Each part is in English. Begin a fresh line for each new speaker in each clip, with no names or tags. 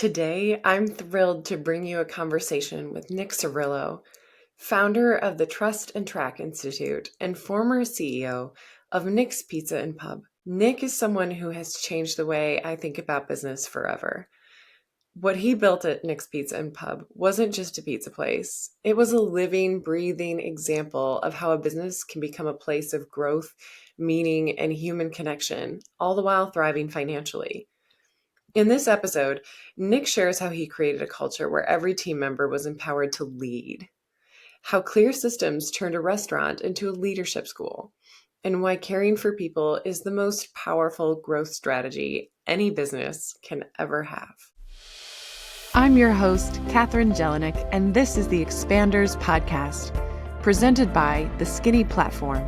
Today, I'm thrilled to bring you a conversation with Nick Sarillo, founder of the Trust and Track Institute and former CEO of Nick's Pizza and Pub. Nick is someone who has changed the way I think about business forever. What he built at Nick's Pizza and Pub wasn't just a pizza place. It was a living, breathing example of how a business can become a place of growth, meaning, and human connection, all the while thriving financially. In this episode, Nick shares how he created a culture where every team member was empowered to lead, how clear systems turned a restaurant into a leadership school, and why caring for people is the most powerful growth strategy any business can ever have. I'm your host, Katherine Jelinek, and this is the Expanders Podcast, presented by The Skinny Platform,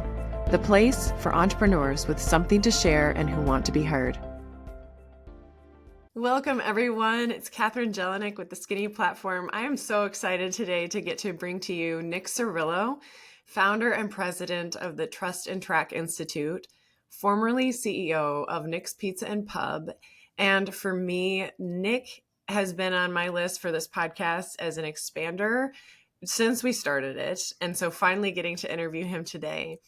the place for entrepreneurs with something to share and who want to be heard. Welcome, everyone. It's Katherine Jelinek with The Skinny Platform. I am so excited today to get to bring to you Nick Sarillo, founder and president of the Trust and Track Institute, formerly CEO of Nick's Pizza and Pub. And for me, Nick has been on my list for this podcast as an expander since we started it. And so finally getting to interview him today.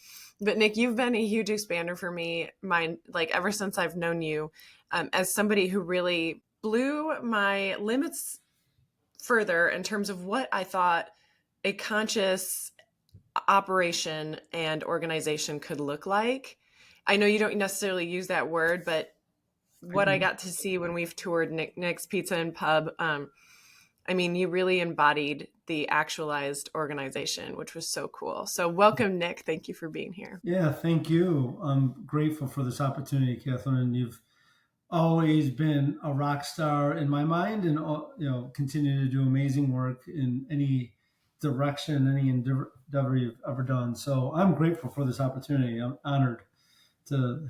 But Nick, you've been a huge expander for me, ever since I've known you. As somebody who really blew my limits further in terms of what I thought a conscious operation and organization could look like. I know you don't necessarily use that word, but what I got to see when we've toured Nick's Pizza and Pub, you really embodied the actualized organization, which was so cool. So welcome, Nick. Thank you for being here.
Yeah, thank you. I'm grateful for this opportunity, Catherine. You've always been a rock star in my mind, and continue to do amazing work in any direction, any endeavor you've ever done. So I'm grateful for this opportunity. I'm honored to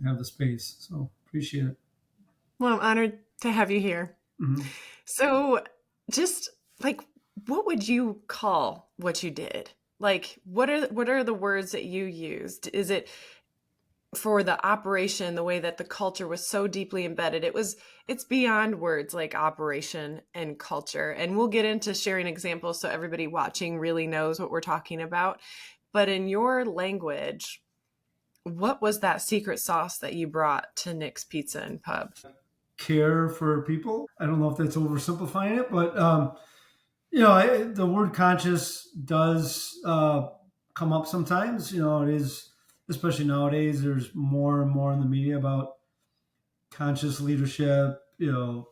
have the space. So appreciate it.
Well, I'm honored to have you here. Mm-hmm. So just what would you call what you did? What are the words that you used? Is it for the operation, the way that the culture was so deeply embedded? It's beyond words like operation and culture. And we'll get into sharing examples so everybody watching really knows what we're talking about. But in your language, what was that secret sauce that you brought to Nick's Pizza and Pub?
Care for people. I don't know if that's oversimplifying it, but the word conscious does come up sometimes. It is, especially nowadays, there's more and more in the media about conscious leadership,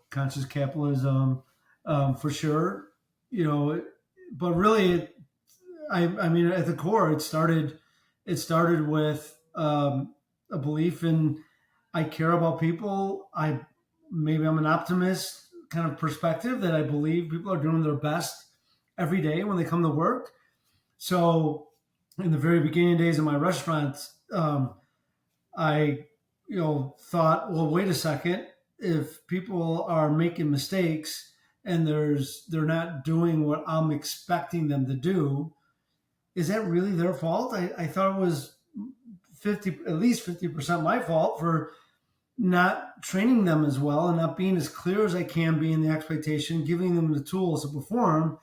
conscious capitalism, for sure. But really, at the core, it started with a belief in I care about people. Maybe I'm an optimist kind of perspective that I believe people are doing their best every day when they come to work. So in the very beginning days of my restaurant, I thought, well, wait a second, if people are making mistakes and they're not doing what I'm expecting them to do, is that really their fault? I thought it was at least 50% my fault for not training them as well and not being as clear as I can be in the expectation, giving them the tools to perform.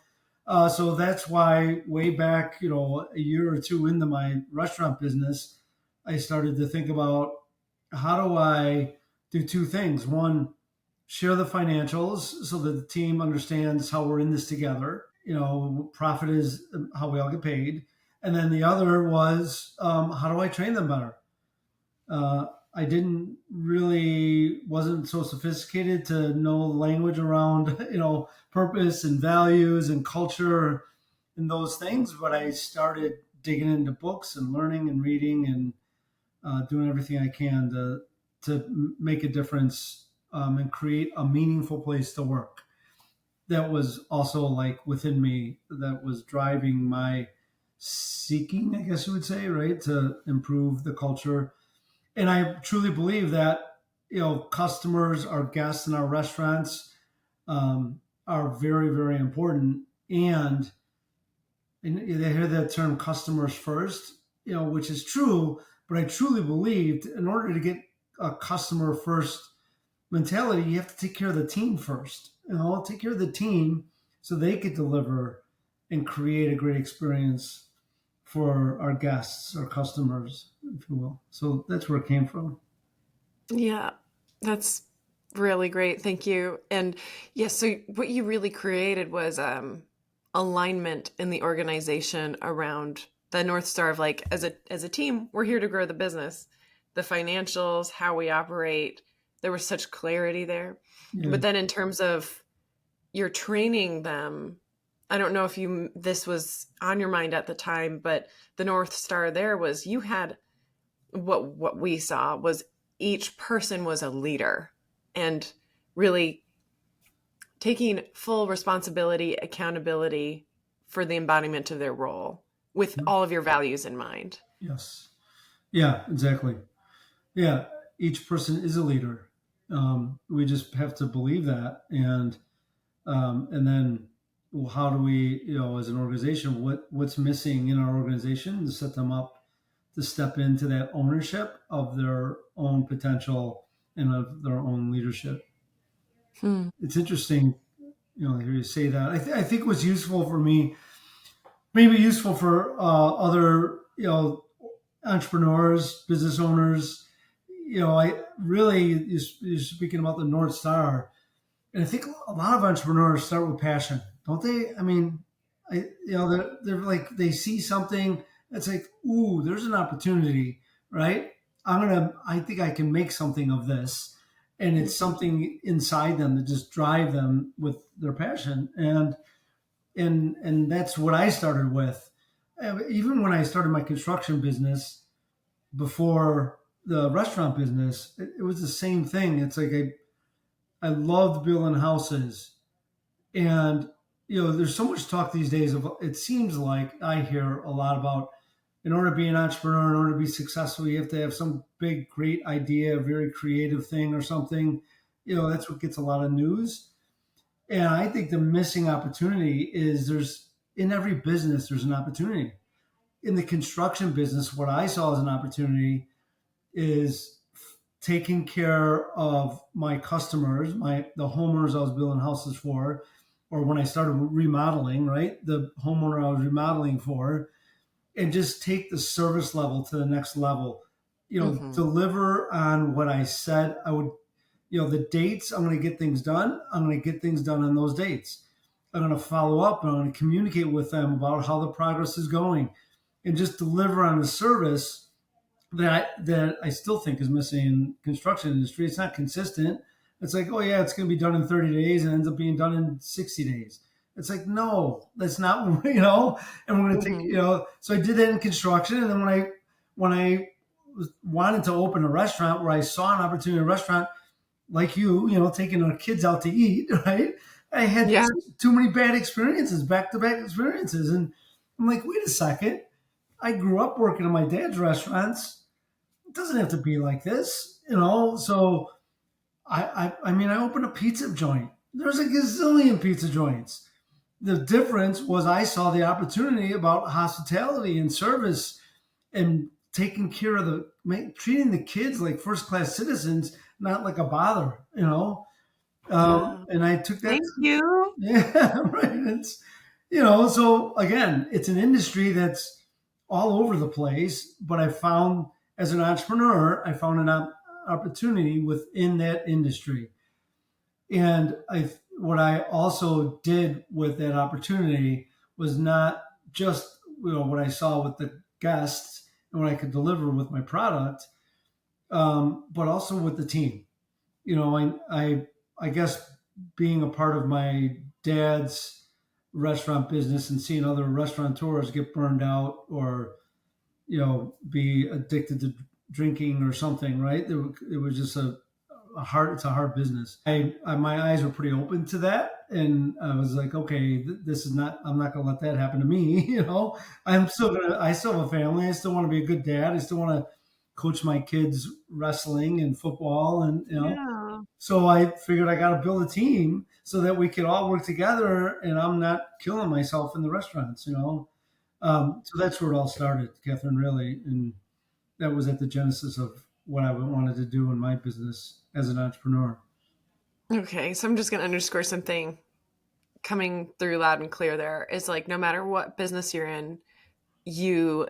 So that's why way back, a year or two into my restaurant business, I started to think about how do I do two things. One, share the financials so that the team understands how we're in this together. Profit is how we all get paid. And then the other was, how do I train them better? I wasn't so sophisticated to know language around, purpose and values and culture and those things. But I started digging into books and learning and reading and doing everything I can to make a difference and create a meaningful place to work. That was also within me, that was driving my seeking, I guess you would say, right, to improve the culture. And I truly believe that, customers, our guests in our restaurants are very, very important. And they hear that term customers first, which is true. But I truly believed in order to get a customer first mentality, you have to take care of the team first. Take care of the team so they could deliver and create a great experience for our guests, our customers, if you will. So that's where it came from.
Yeah, that's really great. Thank you. And yes, so what you really created was alignment in the organization around the North Star of like as a team, we're here to grow the business. The financials, how we operate, there was such clarity there.
Yeah.
But then in terms of you're training them, I don't know if you this was on your mind at the time, but the North Star there was you had what we saw was each person was a leader and really taking full responsibility, accountability for the embodiment of their role with all of your values in mind.
Yes. Yeah, exactly. Yeah. Each person is a leader. We just have to believe that. And then well, how do we, as an organization, what's missing in our organization to set them up to step into that ownership of their own potential and of their own leadership.
Hmm.
It's interesting, hear you say that. I think what's useful for me, maybe useful for other, entrepreneurs, business owners. I really, you're speaking about the North Star. And I think a lot of entrepreneurs start with passion, don't they? I mean, they're like they see something that's like, ooh, there's an opportunity, right? I think I can make something of this, and it's something inside them that just drive them with their passion, and that's what I started with. Even when I started my construction business before the restaurant business, it was the same thing. It's like I loved building houses. And there's so much talk these days of it seems like I hear a lot about in order to be an entrepreneur, in order to be successful, you have to have some big, great idea, a very creative thing or something. That's what gets a lot of news. And I think the missing opportunity is there's in every business, there's an opportunity. In the construction business, what I saw as an opportunity is taking care of my customers, the homeowners I was building houses for, or when I started remodeling, right? The homeowner I was remodeling for, and just take the service level to the next level.
Mm-hmm.
Deliver on what I said I would. The dates I'm going to get things done. I'm going to get things done on those dates. I'm going to follow up and I'm going to communicate with them about how the progress is going, and just deliver on the service that I still think is missing in construction industry. It's not consistent. It's like, oh yeah, it's going to be done in 30 days and ends up being done in 60 days. It's like, no, that's not, and we're going to take,
Mm-hmm.
so I did that in construction. And then when I wanted to open a restaurant where I saw an opportunity in a restaurant like taking our kids out to eat, right? I had
Yeah.
too many bad experiences, back to back experiences. And I'm like, wait a second. I grew up working in my dad's restaurants. It doesn't have to be like this. So I opened a pizza joint. There's a gazillion pizza joints. The difference was I saw the opportunity about hospitality and service and taking care of treating the kids like first class citizens, not like a bother.
Yeah.
And I took that.
Thank you.
Yeah, right. So again, it's an industry that's all over the place, but I found as an entrepreneur, I found an opportunity within that industry. And what I also did with that opportunity was not just, what I saw with the guests and what I could deliver with my product, but also with the team. I guess being a part of my dad's restaurant business and seeing other restaurateurs get burned out or be addicted to drinking or something, right? It was just it's a hard business. My eyes were pretty open to that, and I was like, okay, this is not. I'm not going to let that happen to me. I still have a family. I still want to be a good dad. I still want to coach my kids wrestling and football, and.
Yeah.
So I figured I got to build a team so that we could all work together, and I'm not killing myself in the restaurants. So that's where it all started, Catherine. Really, and that was at the genesis of what I wanted to do in my business as an entrepreneur.
Okay, so I'm just going to underscore something coming through loud and clear there. Is like no matter what business you're in, you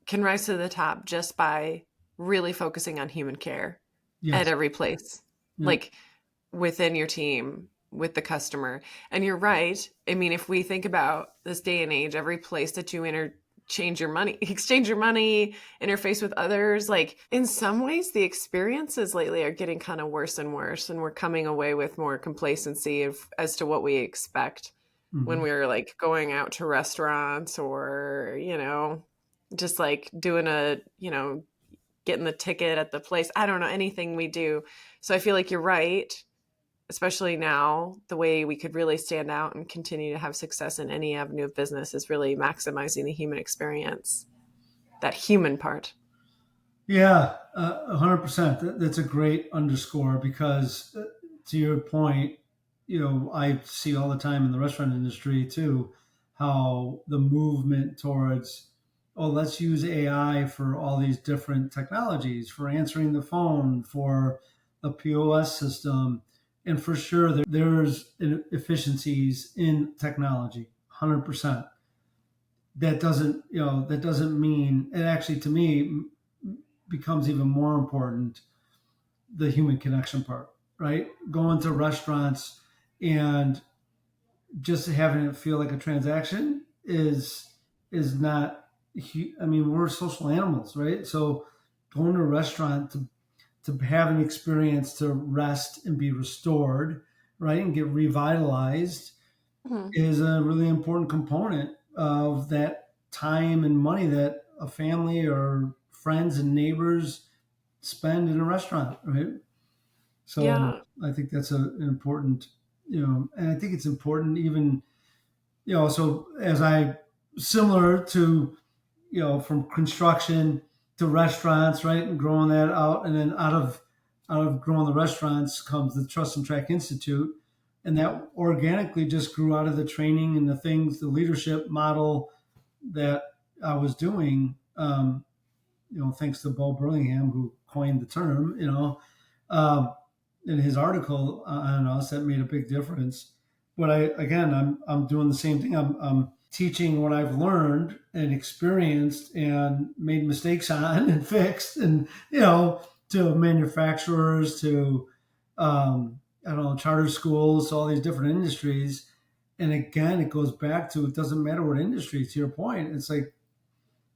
can rise to the top just by really focusing on human care at
Yes.
every place,
Yep.
like within your team, with the customer. And you're right. I mean, if we think about this day and age, every place that you interchange your money, exchange your money, interface with others, like in some ways, the experiences lately are getting kind of worse and worse. And we're coming away with more complacency as to what we expect when
Hmm.
we were like going out to restaurants or, just like doing getting the ticket at the place. I don't know, anything we do. So I feel like you're right, especially now, the way we could really stand out and continue to have success in any avenue of business is really maximizing the human experience, that human part.
Yeah, 100%. That's a great underscore because, to your point, I see all the time in the restaurant industry too, how the movement towards, oh, let's use AI for all these different technologies, for answering the phone, for the POS system. And for sure, there's efficiencies in technology, 100%. That doesn't mean, and actually to me becomes even more important, the human connection part, right? Going to restaurants and just having it feel like a transaction is not. I mean, we're social animals, right? So going to a restaurant to have an experience to rest and be restored, right, and get revitalized
Mhm.
is a really important component of that time and money that a family or friends and neighbors spend in a restaurant, right? So
Yeah.
I think that's an important, and I think it's important even, so as I, similar to, from construction to restaurants, right, and growing that out, and then out of growing the restaurants comes the Trust and Track Institute, and
Mhm.
that organically just grew out of the training and the things, the leadership model that I was doing. Thanks to Bo Burlingham who coined the term, um, in his article on us that made a big difference. But I'm doing the same thing. I'm teaching what I've learned and experienced and made mistakes on and fixed, and to manufacturers, to I don't know, charter schools, all these different industries. And again, it goes back to, it doesn't matter what industry. To your point, it's like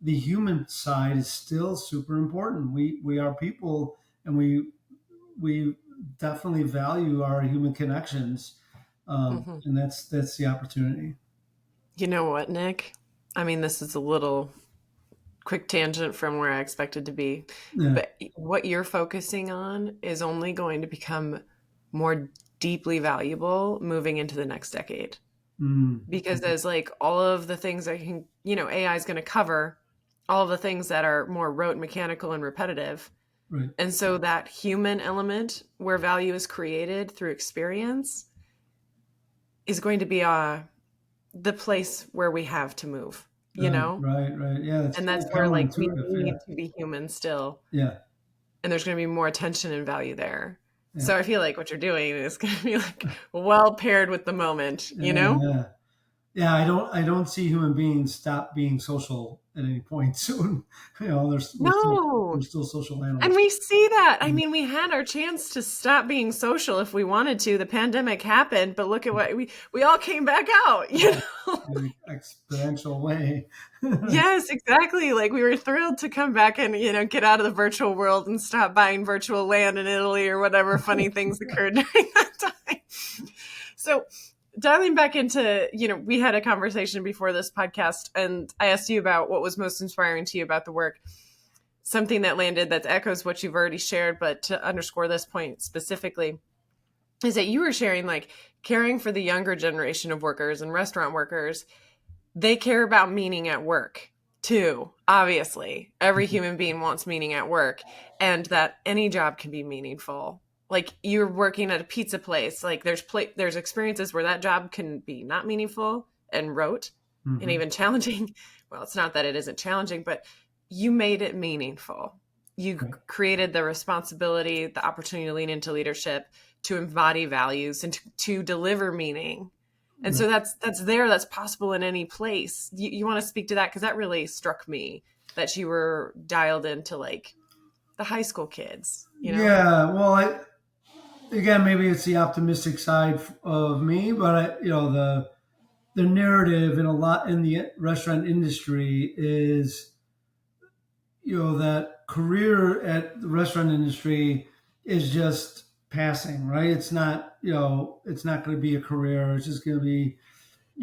the human side is still super important. We are people, and we definitely value our human connections,
Mhm.
and that's the opportunity.
You know what, Nick? I mean, this is a little quick tangent from where I expected to be,
Yeah.
but what you're focusing on is only going to become more deeply valuable moving into the next decade.
Mm.
Because as like all of the things that AI is going to cover, all of the things that are more rote, mechanical, and repetitive.
Right.
And so that human element where value is created through experience is going to be the place where we have to move,
Right. Right. Right. Yeah, it's
And
very
that's where like we
counterintuitive. Yeah.
need to be human still.
Yeah.
And there's going to be more attention and value there.
Yeah.
So I feel like what you're doing is going to be like well paired with the moment,
Yeah. Yeah. Yeah, I don't see human beings stop being social at any point soon. There's we're still
No.
we're still social
And
animals.
we see that. I mean, we had our chance to stop being social if we wanted to. The pandemic happened, but look at what we all came back out,
Yeah,
know?
in an exponential way.
Yes, exactly. Like we were thrilled to come back and, get out of the virtual world and stop buying virtual land in Italy or whatever funny things occurred during that time. So, dialing back into, we had a conversation before this podcast and I asked you about what was most inspiring to you about the work. Something that landed that echoes what you've already shared, but to underscore this point specifically, is that you were sharing like caring for the younger generation of workers and restaurant workers. They care about meaning at work too. Obviously, every human being wants meaning at work, and that any job can be meaningful. Like you're working at a pizza place, like there's experiences where that job can be not meaningful and rote and
Hmm.
even challenging. Well, it's not that it isn't challenging, but you made it meaningful. You
Right.
created the responsibility, the opportunity to lean into leadership to embody values and to deliver meaning. And
Right.
so that's possible in any place. You want to speak to that? Because that really struck me that you were dialed into like the high school kids, you know?
Yeah. Well, again, maybe it's the optimistic side of me, but the narrative in a lot in the restaurant industry is, that career at the restaurant industry is just passing, right? It's not going to be a career. It's just going to be,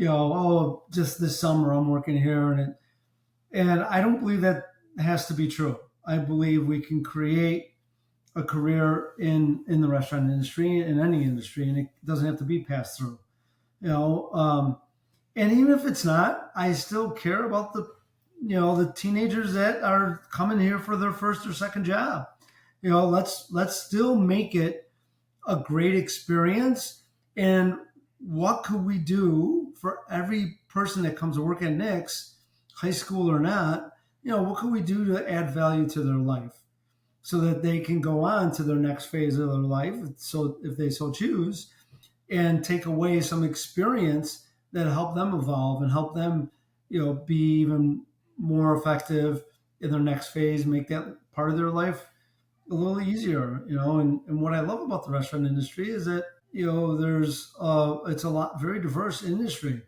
oh, just this summer I'm working here, and I don't believe that has to be true. I believe we can create a career in the restaurant industry, in any industry, and it doesn't have to be passed through. You know, and even if it's not, I still care about the teenagers that are coming here for their first or second job. Let's still make it a great experience. And what could we do for every person that comes to work at Nick's, high school or not? What could we do to add value to their life so that they can go on to their next phase of their life, so if they so choose, and take away some experience that help them evolve and help them, be even more effective in their next phase, make that part of their life a little easier, and what I love about the restaurant industry is that, there's it's a lot very diverse industry,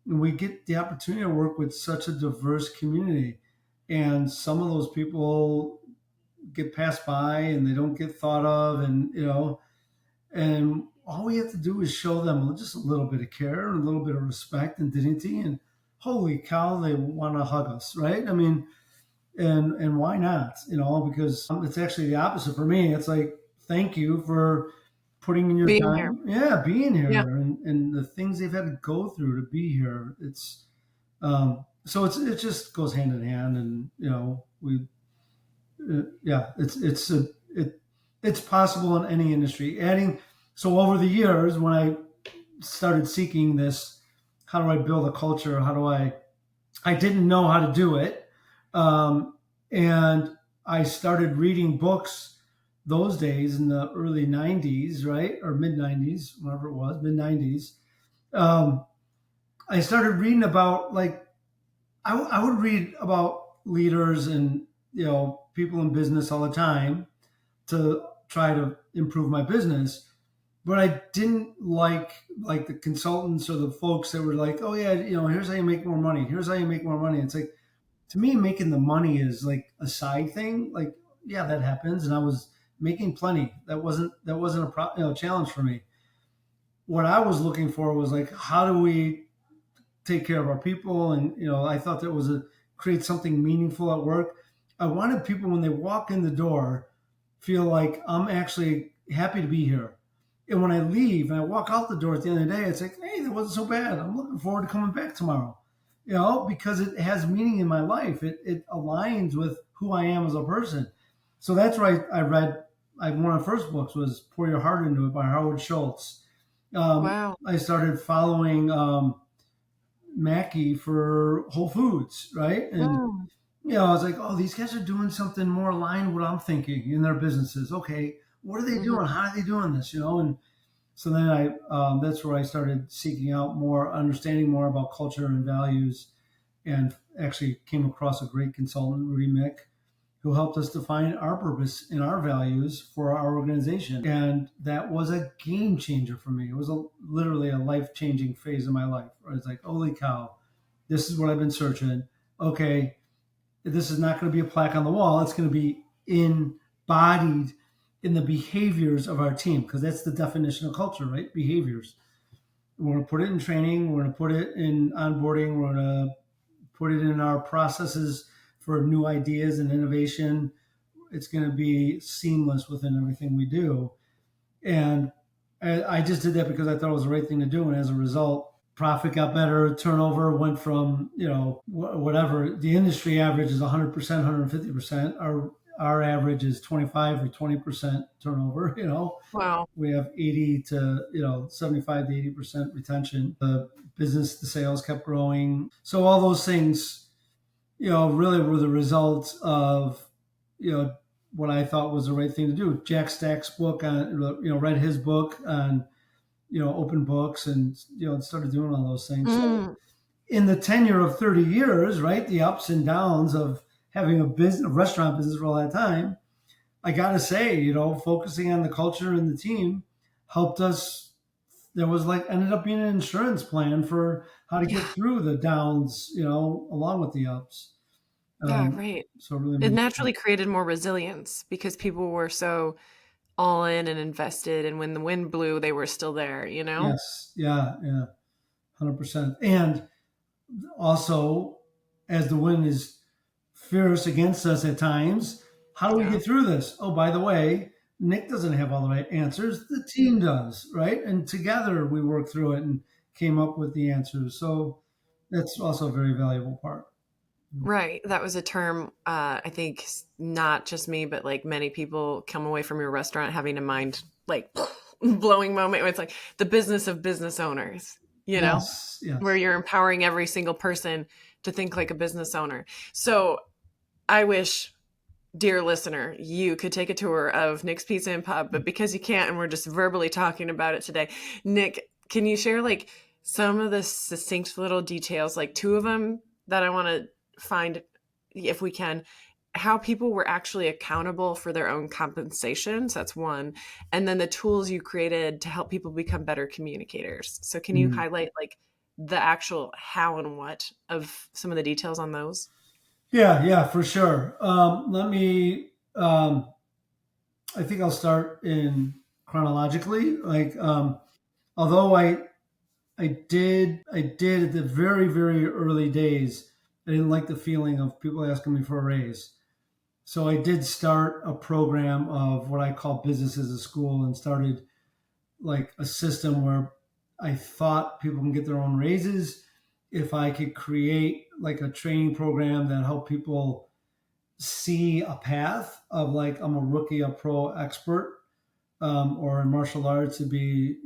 and we get the opportunity to work with such a diverse community, and some of those people get passed by and they don't get thought of, and all we have to do is show them just a little bit of care and a little bit of respect and dignity, and holy cow, they want to hug us, right? I mean, and why not? Because it's actually the opposite for me. It's like, thank you for putting in your
Being here.
time, yeah, being
Yeah.
here, and the things they've had to go through to be here. So it just goes hand in hand, and we yeah, it's possible in any industry. So over the years, when I started seeking this, how do I build a culture? I didn't know how to do it. And I started reading books those days in the early 90s, right? Or mid 90s, whatever it was, mid 90s. Um, I started reading about, like, I would read about leaders and, people in business all the time to try to improve my business. But I didn't like the consultants or the folks that were like, oh yeah, here's how you make more money. Here's how you make more money. It's like, to me, making the money is like a side thing. Like, yeah, that happens, and I was making plenty. That wasn't a challenge for me. What I was looking for was, like, how do we take care of our people? And I thought that was a create something meaningful at work. I wanted people, when they walk in the door, feel like I'm actually happy to be here. And when I leave and I walk out the door at the end of the day, it's like, hey, that wasn't so bad. I'm looking forward to coming back tomorrow. Because it has meaning in my life. It aligns with who I am as a person. So that's why I read. One of the first books was "Pour Your Heart Into It" by Howard Schultz.
Wow.
I started following Mackey for Whole Foods, right? And
Mm.
I was like, oh, these guys are doing something more aligned with what I'm thinking in their businesses. Okay, what are they
Mhm.
doing? How are they doing this? And so then that's where I started seeking out more, understanding more about culture and values, and actually came across a great consultant, Rudy Mick, who helped us define our purpose and our values for our organization. And that was a game changer for me. It was literally a life changing phase of my life where it's like, holy cow, this is what I've been searching. Okay, this is not going to be a plaque on the wall. It's going to be embodied in the behaviors of our team, because that's the definition of culture, right? Behaviors. We're going to put it in training. We're going to put it in onboarding. We're going to put it in our processes for new ideas and innovation. It's going to be seamless within everything we do. And I just did that because I thought it was the right thing to do. And as a result, profit got better. Turnover went from, whatever the industry average is 100%, 150%. Our average is 25 or 20% turnover.
Wow.
We have 80 to 75 to 80% retention. The sales kept growing. So all those things, really were the results of what I thought was the right thing to do. Jack Stack's book on, read his book on, open books, and, started doing all those things. So
Mm,
in the tenure of 30 years, right, the ups and downs of having a restaurant business for all that time, I got to say, focusing on the culture and the team helped us. There was ended up being an insurance plan for how to
yeah.
get through the downs, along with the ups.
Yeah, right.
So it really
It
made
naturally created more resilience because people were so all in and invested, and when the wind blew, they were still there, you know?
yes, yeah, yeah, 100%. And also, as the wind is fierce against us at times, how do we
Yeah.
get through this? Oh, by the way, Nick doesn't have all the right answers. The team does, right? And together we worked through it and came up with the answers. So that's also a very valuable part.
Right. That was a term, I think not just me, but like many people come away from your restaurant having a mind like blowing moment where it's like the business of business owners, you know,
Yes,
where
yes.
you're empowering every single person to think like a business owner. So I wish, dear listener, you could take a tour of Nick's Pizza and Pub, but because you can't and we're just verbally talking about it today, Nick, can you share like some of the succinct little details, like two of them that I want to find, if we can, how people were actually accountable for their own compensations? That's one. And then the tools you created to help people become better communicators. So can you
Mhm.
highlight like the actual how and what of some of the details on those?
Yeah, yeah, for sure. Let me. I think I'll start in chronologically. Although I did at the very, very early days. I didn't like the feeling of people asking me for a raise. So I did start a program of what I call business as a school, and started like a system where I thought people can get their own raises if I could create like a training program that helped people see a path of like I'm a rookie, a pro, expert, or in martial arts to be,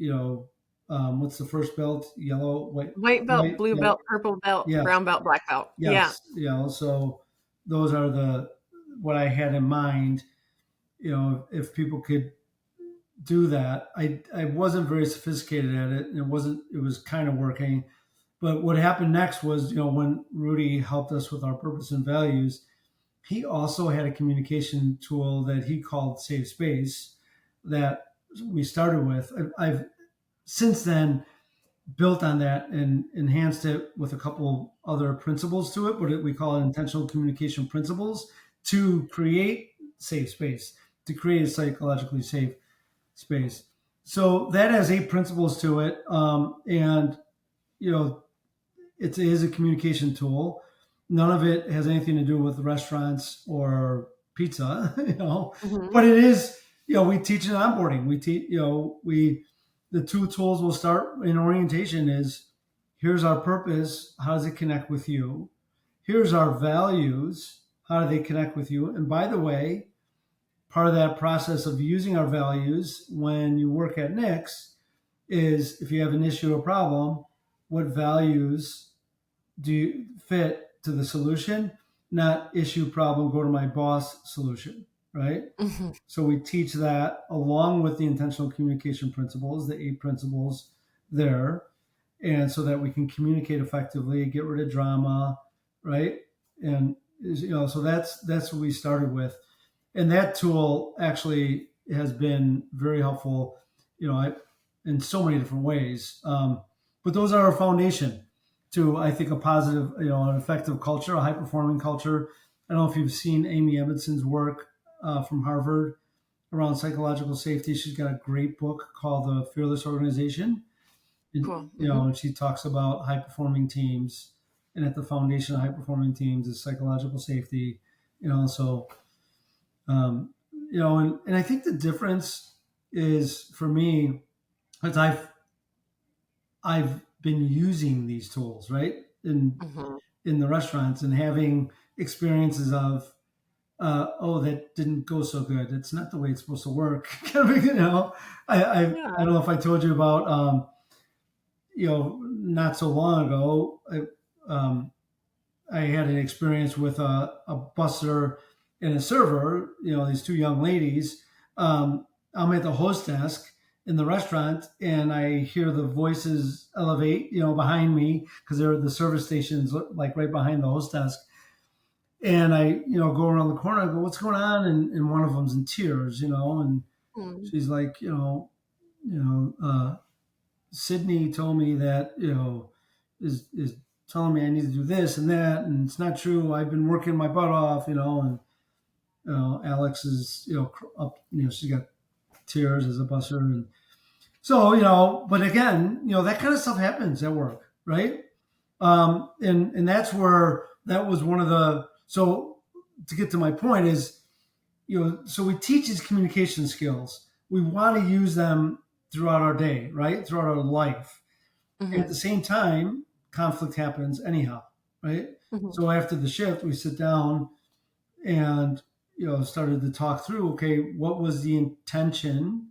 what's the first belt? Yellow, white,
White belt,
white,
blue
yellow.
belt, purple belt,
Yes,
brown belt, black belt. Yeah.
yes, so those are the what I had in mind. If people could do that, I wasn't very sophisticated at it, and it was kind of working. But what happened next was, when Rudy helped us with our purpose and values, he also had a communication tool that he called Safe Space that we started with. I've since then built on that and enhanced it with a couple other principles to it, but we call it intentional communication principles to create safe space, to create a psychologically safe space. So that has 8 principles to it, and you know it is a communication tool. None of it has anything to do with restaurants or pizza,
Hmm.
but it is, we teach an onboarding. We teach, the two tools we'll start in orientation is here's our purpose. How does it connect with you? Here's our values. How do they connect with you? And by the way, part of that process of using our values when you work at Nick's is if you have an issue or problem, what values do you fit to the solution, not issue problem, go to my boss solution, right?
Hmm.
So we teach that along with the intentional communication principles, the 8 principles there, and so that we can communicate effectively, get rid of drama, right? And so that's what we started with, and that tool actually has been very helpful, in so many different ways. But those are our foundation to, I think, a positive, an effective culture, a high performing culture. I don't know if you've seen Amy Edmondson's work from Harvard around psychological safety. She's got a great book called The Fearless Organization. And,
Cool. Hmm.
and she talks about high performing teams, and at the foundation of high performing teams is psychological safety. So and I think the difference is for me is I've been using these tools, right,
Hmm.
in the restaurants, and having experiences of oh, that didn't go so good. It's not the way it's supposed to work. I
Yeah.
don't know if I told you about not so long ago. I had an experience with a busser and a server, these two young ladies. I'm at the host desk in the restaurant, and I hear the voices elevate, behind me, because they're the service stations like right behind the host desk. And I, go around the corner. I go, "What's going on?" And one of them's in tears, and
Mm.
she's like, Sydney told me that, is telling me I need to do this and that, and it's not true. I've been working my butt off, and Alex is, up, she's got tears as a busser, and so, but again, that kind of stuff happens at work, right? And that's where that was one of the. So to get to my point is, so we teach these communication skills. We want to use them throughout our day, right? Throughout our life. And at
Hmm.
the same time, conflict happens anyhow, right?
Hmm.
So after the shift, we sit down and, started to talk through, okay, what was the intention,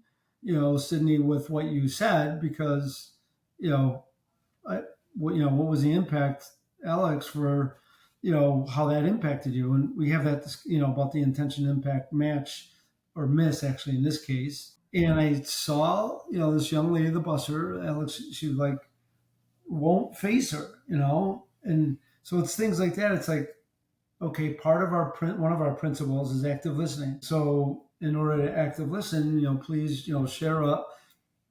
Sydney, with what you said? Because, you know, what was the impact, Alex, for, how that impacted you? And we have that, about the intention impact match or miss, actually, in this case. And I saw, this young lady, the busser, Alex, she was like, won't face her, and so it's things like that. It's like, okay, part of one of our principles is active listening. So in order to active listen, please, share up,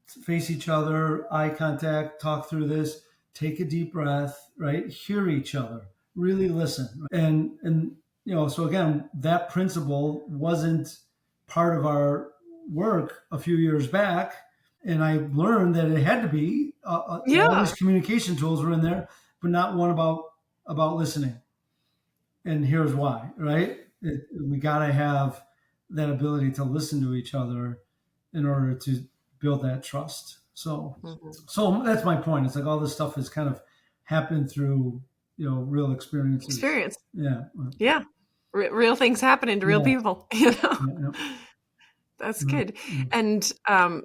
face each other, eye contact, talk through this, take a deep breath, right? Hear each other, really listen. And so again, that principle wasn't part of our work a few years back. And I learned that it had to be. All these
Yeah.
communication tools were in there, but not one about listening. And here's why, right? We got to have that ability to listen to each other in order to build that trust. So,
Hmm.
so that's my point. It's like all this stuff has kind of happened through, real experiences.
Experience.
Yeah.
Yeah. Real things happening to real
Yeah.
people, you know?
Yeah.
That's
Yeah.
good. And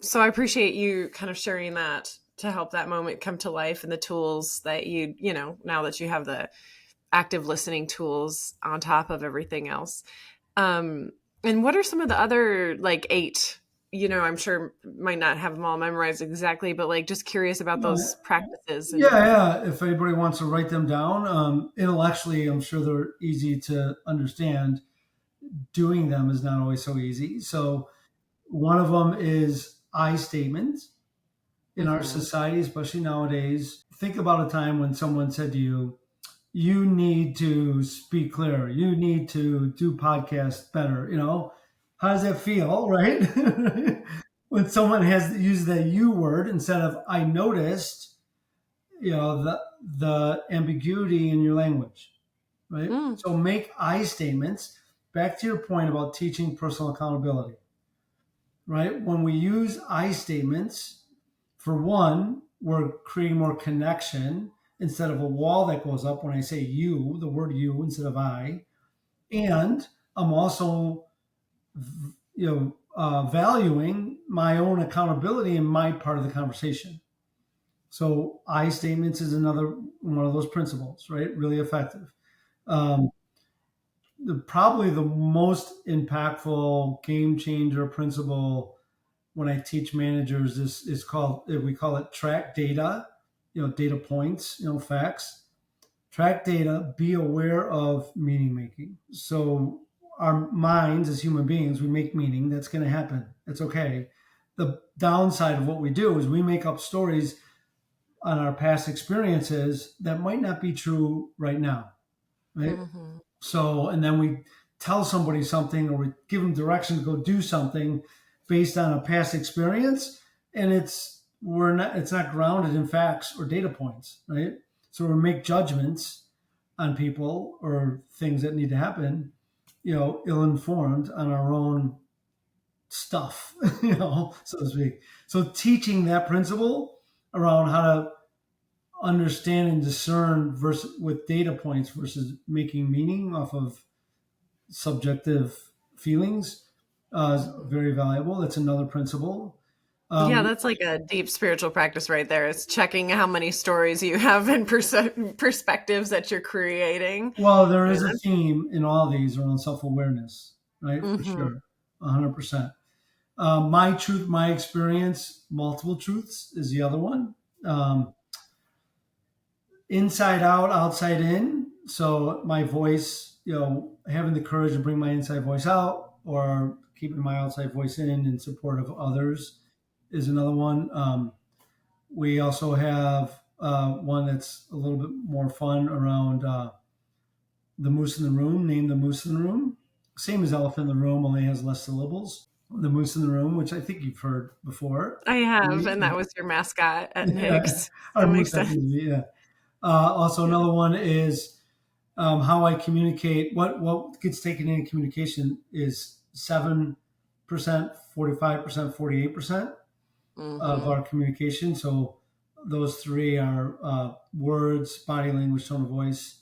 so I appreciate you kind of sharing that to help that moment come to life and the tools that now that you have the active listening tools on top of everything else. Um, and what are some of the other like eight? I'm sure might not have them all memorized exactly, but like just curious about
Yeah.
those practices
Yeah,
and
yeah. If anybody wants to write them down, intellectually, I'm sure they're easy to understand. Doing them is not always so easy. So one of them is I statements. In our
Mhm.
society, especially nowadays, think about a time when someone said to you, "You need to speak clearer. You need to do podcasts better." How does that feel, right? When someone has used the "you" word instead of "I noticed," the ambiguity in your language, right?
Mm.
So make I statements. Back to your point about teaching personal accountability, right? When we use I statements, for one, we're creating more connection instead of a wall that goes up when I say you, the word you instead of I. And I'm also, valuing my own accountability in my part of the conversation. So I statements is another one of those principles, right? Really effective. Um, Probably the most impactful game changer principle when I teach managers is called, we call it track data, data points, facts. Track data, be aware of meaning making. So our minds as human beings, we make meaning. That's going to happen. It's okay. The downside of what we do is we make up stories on our past experiences that might not be true right now, right?
Mhm.
So, and then we tell somebody something or we give them direction to go do something based on a past experience, and it's not grounded in facts or data points, right? So we make judgments on people or things that need to happen, ill-informed on our own stuff, so to speak. So teaching that principle around how to understand and discern versus with data points versus making meaning off of subjective feelings is
Mhm.
very valuable. That's another principle.
Yeah, that's like a deep spiritual practice right there. It's checking how many stories you have and perspectives that you're creating.
Well, there
Yeah.
is a theme in all these around self-awareness, right? For
Mm-hmm.
sure, 100%. My truth, my experience, multiple truths is the other one. Um, Inside out, outside in. So my voice, having the courage to bring my inside voice out, or keeping my outside voice in support of others, is another one. We also have one that's a little bit more fun around the moose in the room. Name the moose in the room. Same as elephant in the room, only has less syllables. The moose in the room, which I think you've heard before.
I have, and that was your mascot at
Yeah,
Nick's.
our
That makes
moose
sense.
happens to be, yeah. Also,
Yeah.
another one is how I communicate. What gets taken in communication is 7%, 45%, 48% of
Mm-hmm.
our communication. So those three are words, body language, tone of voice.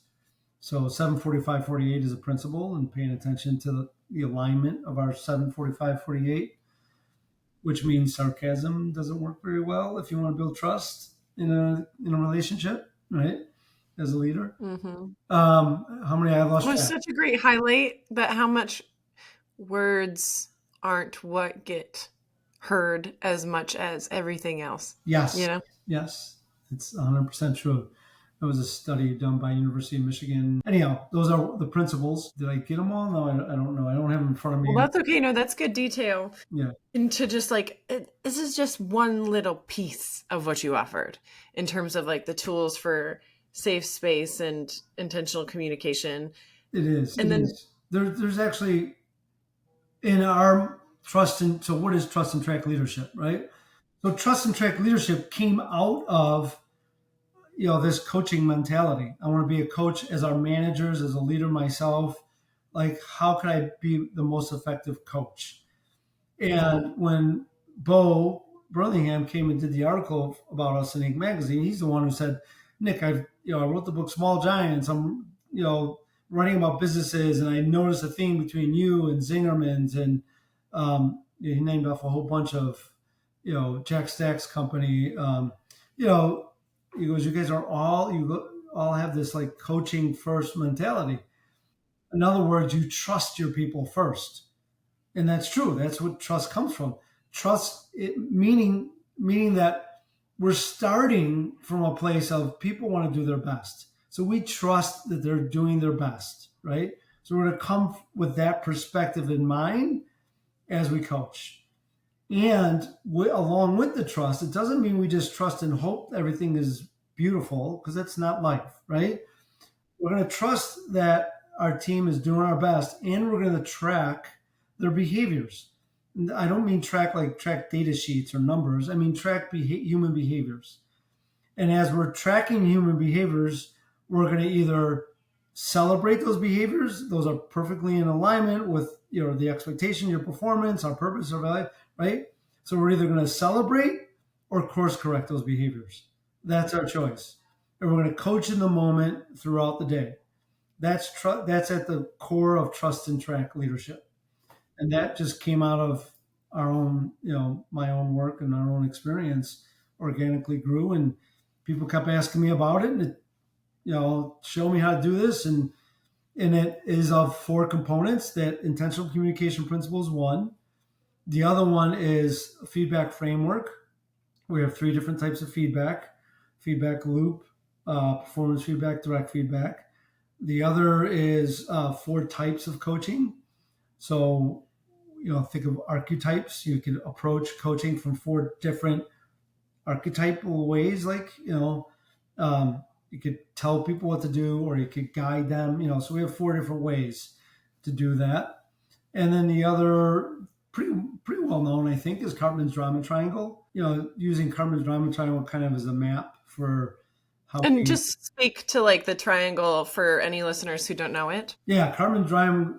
So 7:45:48 is a principle, and paying attention to the alignment of our 7:45:48, which means sarcasm doesn't work very well if you want to build trust in a relationship, right? As a leader.
Mm-hmm.
How many I
It
lost
was
track?
such a great highlight that how much words aren't what get heard as much as everything else. You
Yes,
know?
yes, it's 100% true. It was a study done by University of Michigan. Anyhow, those are the principles. Did I get them all? No, I don't know. I don't have them in front of
Well,
me.
that's okay. No, that's good detail.
Yeah,
Into just like this is just one little piece of what you offered in terms of like the tools for safe space and intentional communication.
it is.
And
It
then
is. There's actually in our trust and so what is trust and track leadership, right? So trust and track leadership came out of this coaching mentality. I want to be a coach as our managers, as a leader myself. Like, how can I be the most effective coach?
mhm,
And when Bo Burlingham came and did the article about us in Inc. magazine, he's the one who said, "Nick, I wrote the book Small Giants. I'm writing about businesses, and I noticed a theme between you and Zingerman's, and he named off a whole bunch of Jack Stack's company. You know, he goes, you guys are all have this like coaching first mentality. In other words, you trust your people first." And that's true. That's what trust comes from. Meaning that we're starting from a place of people want to do their best. So we trust that they're doing their best, right? So we're going to come with that perspective in mind as we coach. And along with the trust, it doesn't mean we just trust and hope everything is beautiful, because that's not life, right? We're going to trust that our team is doing our best, and we're going to track their behaviors. And I don't mean track data sheets or numbers. I mean track human behaviors. And as we're tracking human behaviors, we're going to either celebrate those behaviors; those are perfectly in alignment with the expectation, your performance, our purpose, our value, right? So we're either going to celebrate or course correct those behaviors. That's our choice. And we're going to coach in the moment throughout the day. That's at the core of trust and track leadership, and that just came out of our own, my own work and our own experience. Organically grew, and people kept asking me about it, and show me how to do this, and it is of four components. That intentional communication principle is one. The other one is a feedback framework. We have three different types of feedback loop, performance feedback, direct feedback. The other is four types of coaching. So, think of archetypes. You could approach coaching from four different archetypal ways. Like, you could tell people what to do, or you could guide them. So we have four different ways to do that. And then the other, pretty well known, I think, is Cartman's drama triangle. Using Cartman's drama triangle kind of as a map for how
and
we.
just speak to like the triangle for any listeners who don't know it.
Yeah, Cartman Triangle,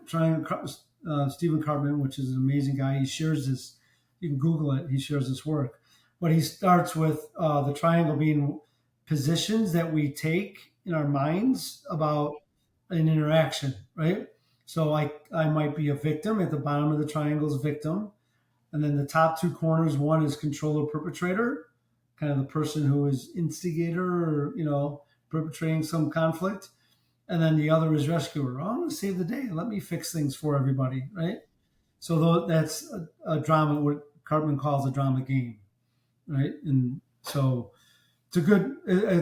Stephen Cartman, which is an amazing guy. He shares this. You can Google it. He shares this work, but he starts with the triangle being positions that we take in our minds about an interaction, right? So I might be a victim. At the bottom of the triangle is victim. And then the top two corners, one is controller perpetrator, kind of the person who is instigator or, perpetrating some conflict. And then the other is rescuer. I'm going to save the day. Let me fix things for everybody, right? So that's a drama, what Cartman calls a drama game, right? And so it's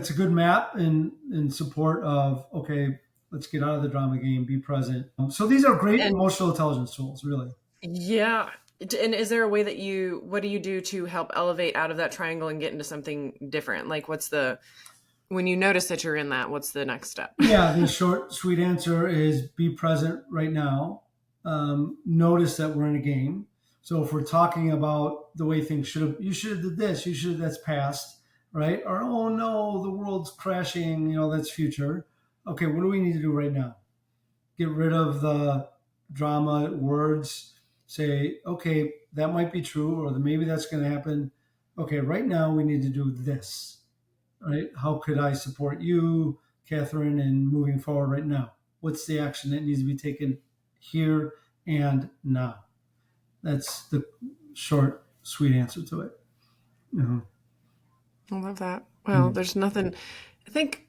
a good map in support of, okay, let's get out of the drama game, be present. So these are great
And
emotional intelligence tools, really.
yeah. And is there a way that what do you do to help elevate out of that triangle and get into something different? Like when you notice that you're in that, what's the next step?
Yeah, the short, sweet answer is be present right now. Notice that we're in a game. So if we're talking about the way things you should have did this, that's past, right? Or, oh no, the world's crashing, that's future. Okay, what do we need to do right now? Get rid of the drama words. Say, okay, that might be true, or maybe that's going to happen. Okay, right now we need to do this, right? How could I support you, Catherine, in moving forward right now? What's the action that needs to be taken here and now? That's the short, sweet answer to it.
I love that. Well, there's nothing. I think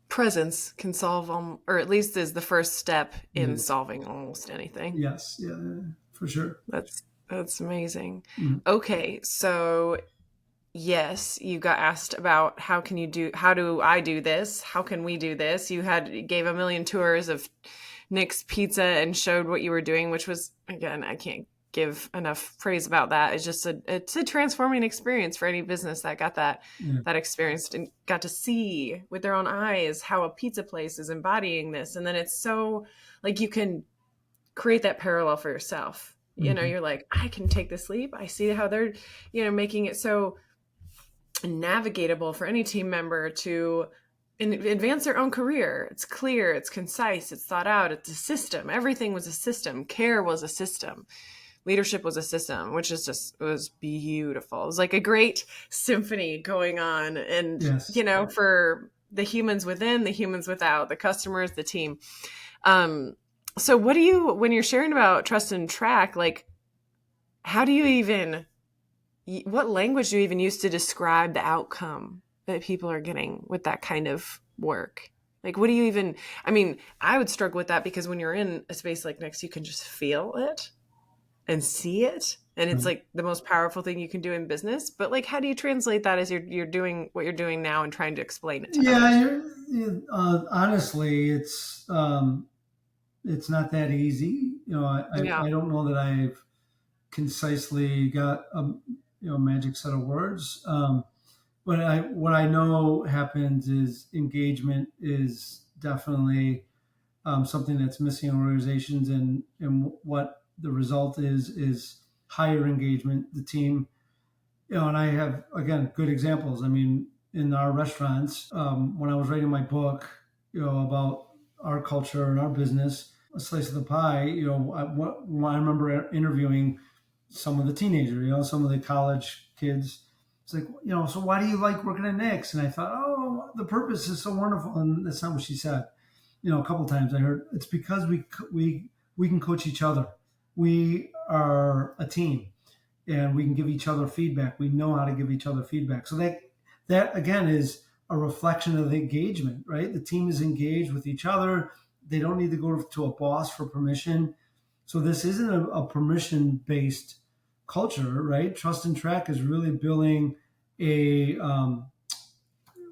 presence can solve, or at least is the first step in solving almost anything.
Yes, yeah, for sure.
That's amazing. Okay, so yes, you got asked about how do I do this? How can we do this? You gave a million tours of Nick's Pizza and showed what you were doing, which was, again, I can't give enough praise about that. It's a transforming experience for any business that got that experience and got to see with their own eyes how a pizza place is embodying this. And then it's so like you can create that parallel for yourself. You're like, I can take this leap. I see how they're, making it so navigatable for any team member to advance their own career. It's clear, it's concise, it's thought out, it's a system. Everything was a system. Care was a system. Leadership was a system, which is it was beautiful. It was like a great symphony going on. And, for the humans within, the humans without, the customers, the team. So when you're sharing about trust and track, like, what language do you even use to describe the outcome that people are getting with that kind of work? Like, what do you even, I would struggle with that because when you're in a space like Nick's, you can just feel it and see it. And it's like the most powerful thing you can do in business. But like, how do you translate that as you're doing what you're doing now and trying to explain it to others?
Honestly, it's not that easy. I don't know that I've concisely got a magic set of words. But what I know happens is engagement is definitely something that's missing in organizations, and what the result is higher engagement. The team, and I have, again, good examples. In our restaurants, when I was writing my book, about our culture and our business, a slice of the pie. I remember interviewing some of the teenagers, some of the college kids. It's like, so why do you like working at Nick's? And I thought, oh, the purpose is so wonderful. And that's not what she said. A couple of times I heard it's because we can coach each other. We are a team, and we can give each other feedback. We know how to give each other feedback. So that again is a reflection of the engagement, right? The team is engaged with each other. They don't need to go to a boss for permission. So this isn't a permission-based culture, right? Trust and Track is really building a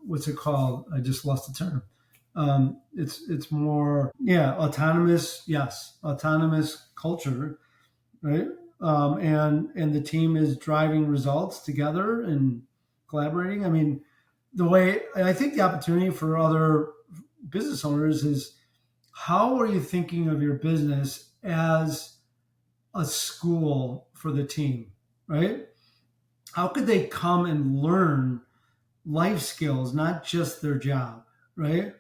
what's it called? I just lost the term. It's more autonomous. Yes, autonomous culture, right? And the team is driving results together and collaborating. The way I think the opportunity for other business owners is, how are you thinking of your business as a school for the team, right? How could they come and learn life skills, not just their job, right?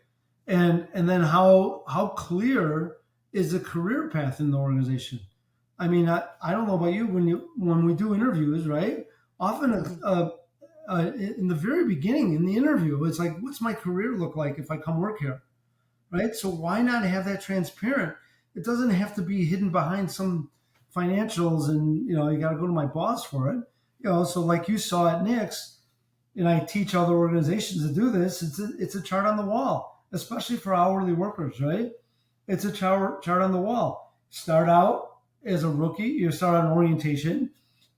And then how clear is the career path in the organization? I don't know about you, when we do interviews, right? Often in the very beginning in the interview, it's like, what's my career look like if I come work here? Right? So why not have that transparent? It doesn't have to be hidden behind some financials, and you got to go to my boss for it. So like you saw at Nick's, and I teach other organizations to do this. It's a chart on the wall, especially for hourly workers, right? It's a chart on the wall. Start out as a rookie. You start on orientation,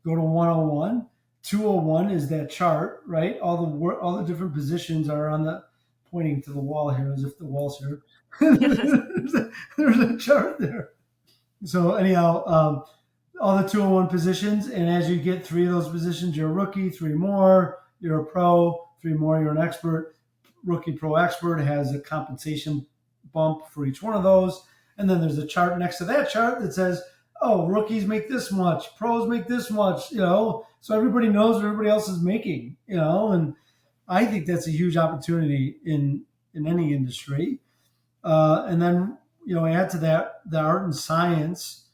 go to 101. 201 is that chart, right? All the different positions are on the pointing to the wall here as if the wall's here.
Yes.
There's a chart there. So anyhow, all the 201 positions, and as you get three of those positions, you're a rookie. Three more, you're a pro. Three more, you're an expert. Rookie, pro, expert has a compensation bump for each one of those. And then there's a chart next to that chart that says, oh, rookies make this much, pros make this much, so everybody knows what everybody else is making, and I think that's a huge opportunity in any industry. And then, add to that the art and science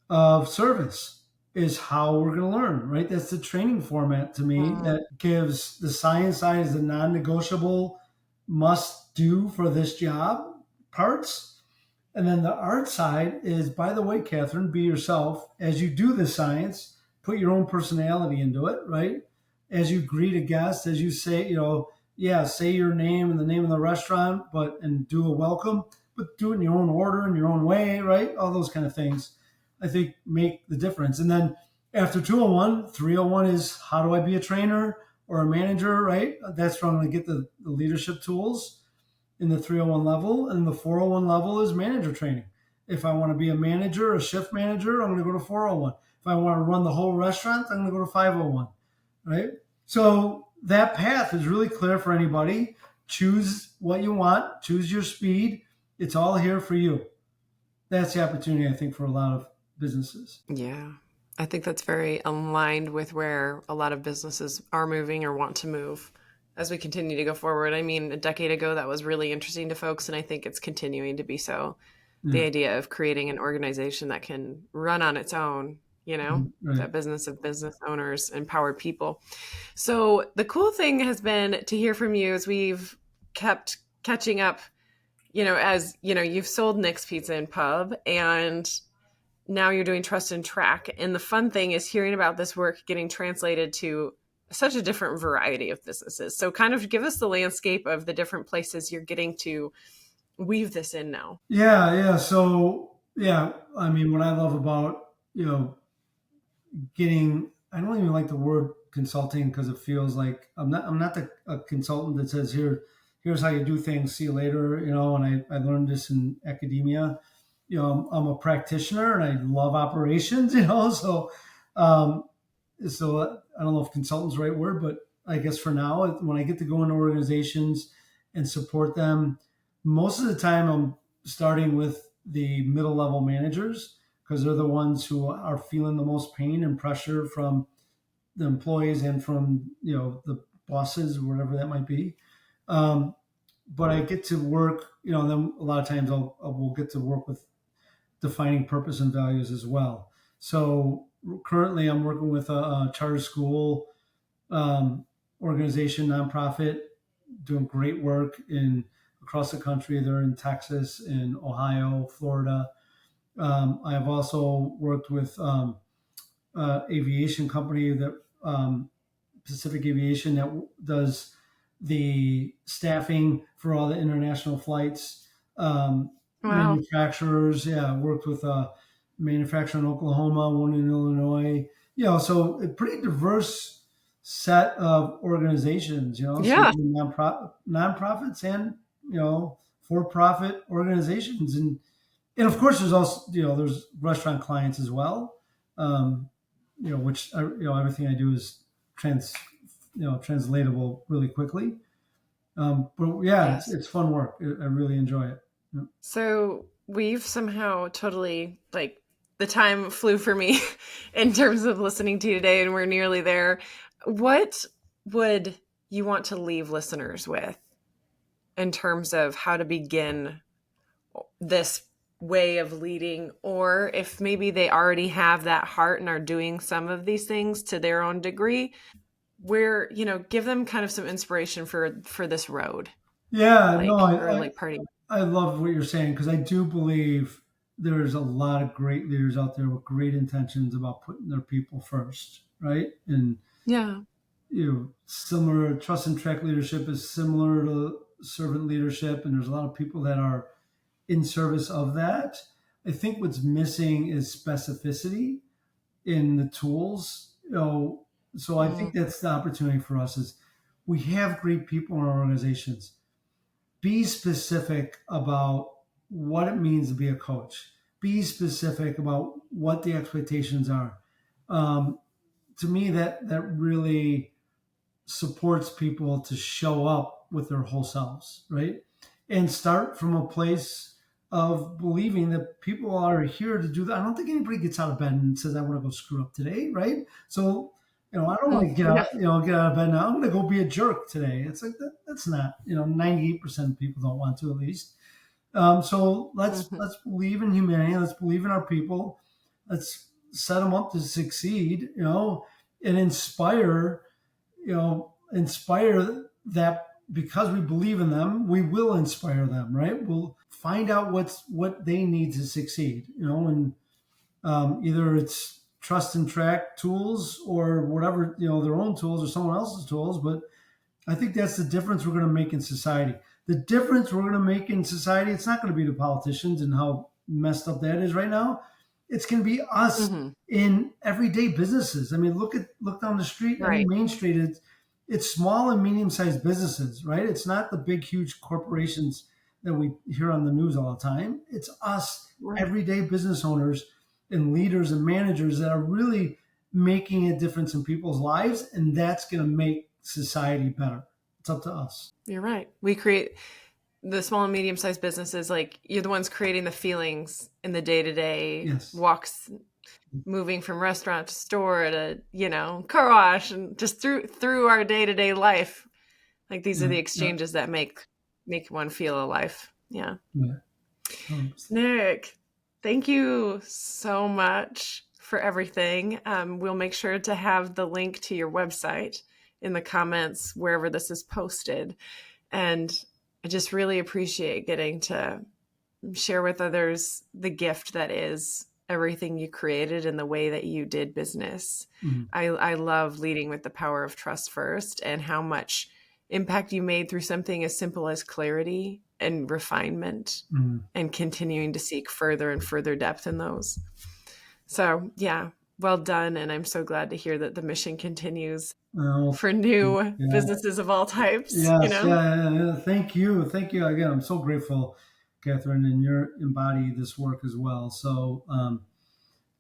of service is how we're going to learn, right? That's the training format to me
Mm.
that gives the science side as a non-negotiable must do for this job parts. And then the art side is, by the way, Catherine, be yourself. As you do the science, put your own personality into it, right? As you greet a guest, as you say, yeah, say your name and the name of the restaurant, and do a welcome, but do it in your own order, in your own way, right? All those kind of things, I think, make the difference. And then after 201, 301 is how do I be a trainer or a manager, right? That's where I'm going to get the leadership tools in the 301 level, and the 401 level is manager training. If I want to be a manager, a shift manager, I'm going to go to 401. If I want to run the whole restaurant, I'm going to go to 501, right? So that path is really clear for anybody. Choose what you want, choose your speed. It's all here for you. That's the opportunity, I think, for a lot of businesses.
Yeah. I think that's very aligned with where a lot of businesses are moving or want to move as we continue to go forward. I mean, a decade ago, that was really interesting to folks, and I think it's continuing to be so. The
Yeah.
idea of creating an organization that can run on its own,
Right.
that business of business owners, empowered people. So the cool thing has been to hear from you as we've kept catching up, as you've sold Nick's Pizza and Pub, and now you're doing Trust and Track. And the fun thing is hearing about this work getting translated to such a different variety of businesses. So kind of give us the landscape of the different places you're getting to weave this in now.
Yeah, yeah. So yeah, I mean, what I love about getting, I don't even like the word consulting because it feels like I'm not a consultant that says here's how you do things, see you later, and I learned this in academia. I'm a practitioner and I love operations, um, I don't know if consultant's the right word, but I guess for now, when I get to go into organizations and support them, most of the time I'm starting with the middle level managers because they're the ones who are feeling the most pain and pressure from the employees and from the bosses, whatever that might be. Um, but I get to work, then a lot of times we'll get to work with defining purpose and values as well. So currently, I'm working with a charter school um, organization, nonprofit, doing great work in across the country. They're in Texas, in Ohio, Florida. I have also worked with aviation company that Pacific Aviation that does the staffing for all the international flights.
Wow.
Manufacturers, yeah, worked with a manufacturer in Oklahoma, one in Illinois. So a pretty diverse set of organizations. So
Yeah.
nonprofits and for-profit organizations, and of course there's also there's restaurant clients as well. Um, which everything I do is translatable really quickly. But yeah,
Yes.
it's fun work. I really enjoy it. Yeah.
So we've somehow totally like the time flew for me in terms of listening to you today, and we're nearly there. What would you want to leave listeners with in terms of how to begin this way of leading, or if maybe they already have that heart and are doing some of these things to their own degree, where give them kind of some inspiration for this road,
Yeah, no,
like, or
I,
like parting.
I love what you're saying because I do believe there's a lot of great leaders out there with great intentions about putting their people first, right? And
Yeah.
similar trust and track leadership is similar to servant leadership, and there's a lot of people that are in service of that. I think what's missing is specificity in the tools. So I think that's the opportunity for us is we have great people in our organizations. Be specific about what it means to be a coach. Be specific about what the expectations are. To me, that really supports people to show up with their whole selves, right? And start from a place of believing that people are here to do that. I don't think anybody gets out of bed and says, I want to go screw up today, right? So, I don't want to get
Yeah.
out, get out of bed now. I'm going to go be a jerk today. It's like that's not, 98% of people don't want to, at least. So let's believe in humanity. Let's believe in our people. Let's set them up to succeed, and inspire that because we believe in them, we will inspire them, right? We'll find out what they need to succeed, and either it's trust and track tools or whatever, their own tools or someone else's tools. But I think that's the difference we're going to make in society. The difference we're going to make in society, it's not going to be the politicians and how messed up that is right now. It's going to be us in everyday businesses. I mean, look down the street,
Right.
Main Street. It's small and medium-sized businesses, right? It's not the big, huge corporations that we hear on the news all the time. It's us, everyday business owners and leaders and managers that are really making a difference in people's lives, and that's going to make society better. It's up to us.
You're right. We create the small and medium-sized businesses. Like, you're the ones creating the feelings in the day-to-day walks, moving from restaurant to store to, car wash, and just through our day-to-day life. Like, these are the exchanges that make one feel alive. Yeah. Nick, thank you so much for everything. We'll make sure to have the link to your website in the comments wherever this is posted. And I just really appreciate getting to share with others the gift that is everything you created and the way that you did business. I love leading with the power of trust first, and how much impact you made through something as simple as clarity and refinement, and continuing to seek further and further depth in those. So yeah, well done. And I'm so glad to hear that the mission continues for new businesses of all types.
Yes, yeah. Thank you. Again, I'm so grateful, Catherine, and you embody this work as well. So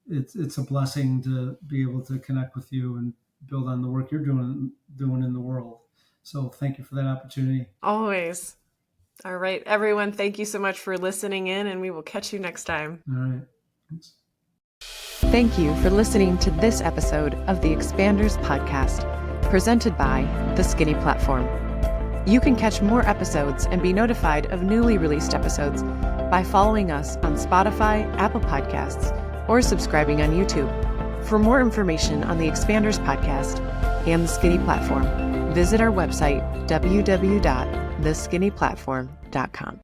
it's a blessing to be able to connect with you and build on the work you're doing in the world. So thank you for that opportunity.
Always. All right, everyone. Thank you so much for listening in, and we will catch you next time.
All right. Thanks.
Thank you for listening to this episode of the Expanders Podcast, presented by The Skinny Platform. You can catch more episodes and be notified of newly released episodes by following us on Spotify, Apple Podcasts, or subscribing on YouTube. For more information on the Expanders Podcast and The Skinny Platform, visit our website, www.theskinnyplatform.com.